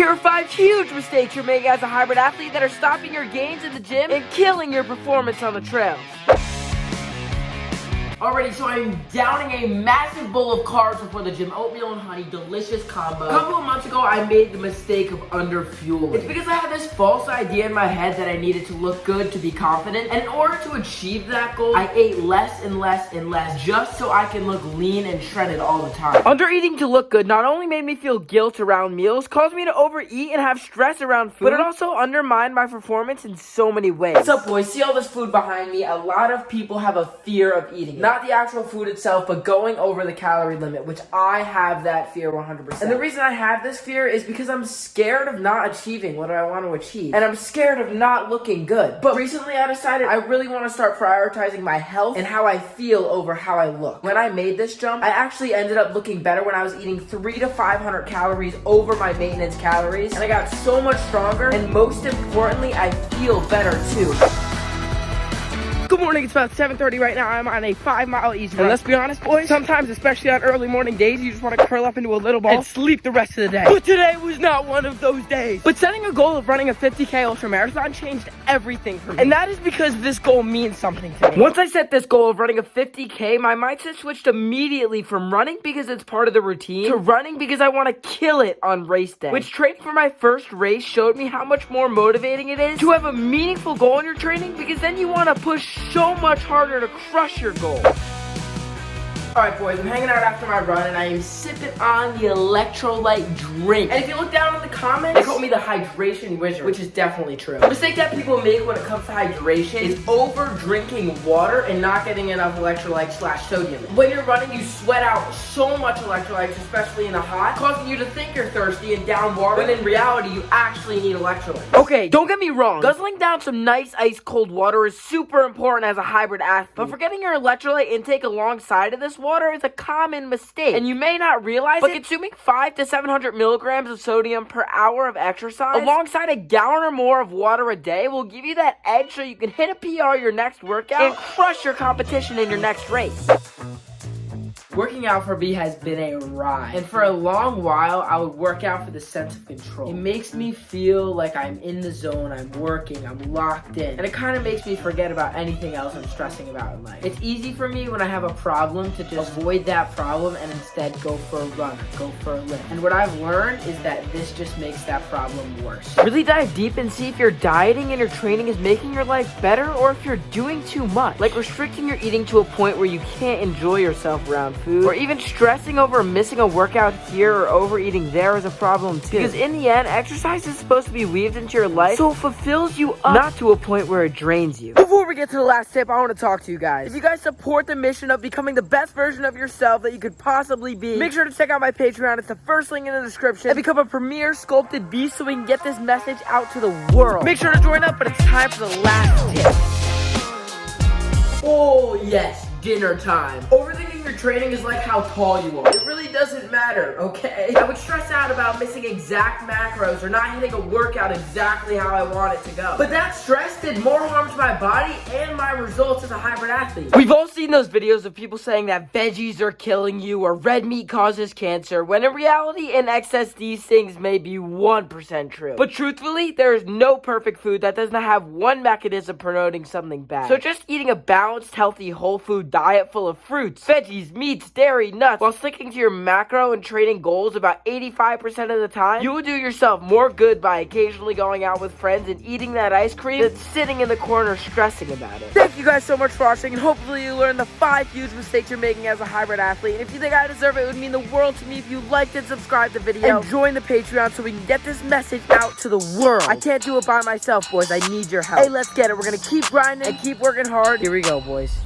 Here are 5 huge mistakes you're making as a hybrid athlete that are stopping your gains in the gym and killing your performance on the trails. Alrighty, so I'm downing a massive bowl of carbs before the gym. Oatmeal and honey, delicious combo. A couple of months ago, I made the mistake of underfueling. It's because I had this false idea in my head that I needed to look good to be confident. And in order to achieve that goal, I ate less and less and less just so I can look lean and shredded all the time. Undereating to look good not only made me feel guilt around meals, caused me to overeat and have stress around food, but it also undermined my performance in so many ways. What's up, boys? See all this food behind me? A lot of people have a fear of eating it. Not the actual food itself, but going over the calorie limit, which I have that fear 100%. And the reason I have this fear is because I'm scared of not achieving what I want to achieve. And I'm scared of not looking good. But recently I decided I really want to start prioritizing my health and how I feel over how I look. When I made this jump, I actually ended up looking better when I was eating 300 to 500 calories over my maintenance calories. And I got so much stronger, and most importantly, I feel better too. Good morning, it's about 7:30 right now. I'm on a 5-mile easy run. And let's be honest, boys, sometimes, especially on early morning days, you just want to curl up into a little ball and sleep the rest of the day. But today was not one of those days. But setting a goal of running a 50K ultra marathon changed everything for me. And that is because this goal means something to me. Once I set this goal of running a 50K, my mindset switched immediately from running because it's part of the routine to running because I want to kill it on race day. Which training for my first race showed me how much more motivating it is to have a meaningful goal in your training, because then you want to push so much harder to crush your goal. Alright, boys, I'm hanging out after my run and I am sipping on the electrolyte drink. And if you look down in the comments, they call me the hydration wizard, which is definitely true. The mistake that people make when it comes to hydration is over drinking water and not getting enough electrolytes / sodium. When you're running, you sweat out so much electrolytes, especially in the hot, causing you to think you're thirsty and down water, when in reality, you actually need electrolytes. Okay, don't get me wrong. Guzzling down some nice ice cold water is super important as a hybrid athlete. But forgetting your electrolyte intake alongside of this water is a common mistake, and you may not realize but consuming 500 to 700 milligrams of sodium per hour of exercise alongside a gallon or more of water a day will give you that edge so you can hit a PR your next workout and crush your competition in your next race. Working out for me has been a ride, and for a long while, I would work out for the sense of control. It makes me feel like I'm in the zone, I'm working, I'm locked in, and it kind of makes me forget about anything else I'm stressing about in life. It's easy for me when I have a problem to just avoid that problem and instead go for a run, go for a lift. And what I've learned is that this just makes that problem worse. Really dive deep and see if your dieting and your training is making your life better, or if you're doing too much. Like restricting your eating to a point where you can't enjoy yourself around food, or even stressing over missing a workout here or overeating there is a problem too. Because in the end, exercise is supposed to be weaved into your life so it fulfills you up, not to a point where it drains you. Before we get to the last tip, I want to talk to you guys. If you guys support the mission of becoming the best version of yourself that you could possibly be, make sure to check out my Patreon. It's the first link in the description, and become a premier sculpted beast so we can get this message out to the world. Make sure to join up, but it's time for the last tip. Oh yes, dinner time. Overthinking your training is like how tall you are. It really doesn't matter, okay? I would stress out about missing exact macros or not hitting a workout exactly how I want it to go. But that stress did more harm to my body and my results as a hybrid athlete. We've all seen those videos of people saying that veggies are killing you or red meat causes cancer, when in reality, in excess, these things may be 1% true. But truthfully, there is no perfect food that does not have one mechanism promoting something bad. So just eating a balanced, healthy, whole food diet full of fruits, veggies, meats, dairy, nuts, while sticking to your macro and training goals about 85% of the time, you will do yourself more good by occasionally going out with friends and eating that ice cream than sitting in the corner stressing about it. Thank you guys so much for watching, and hopefully you learned the 5 huge mistakes you're making as a hybrid athlete. And if you think I deserve it, it would mean the world to me if you liked and subscribed the video and join the Patreon so we can get this message out to the world. I can't do it by myself, boys. I need your help. Hey, let's get it. We're gonna keep grinding and keep working hard. Here we go, boys.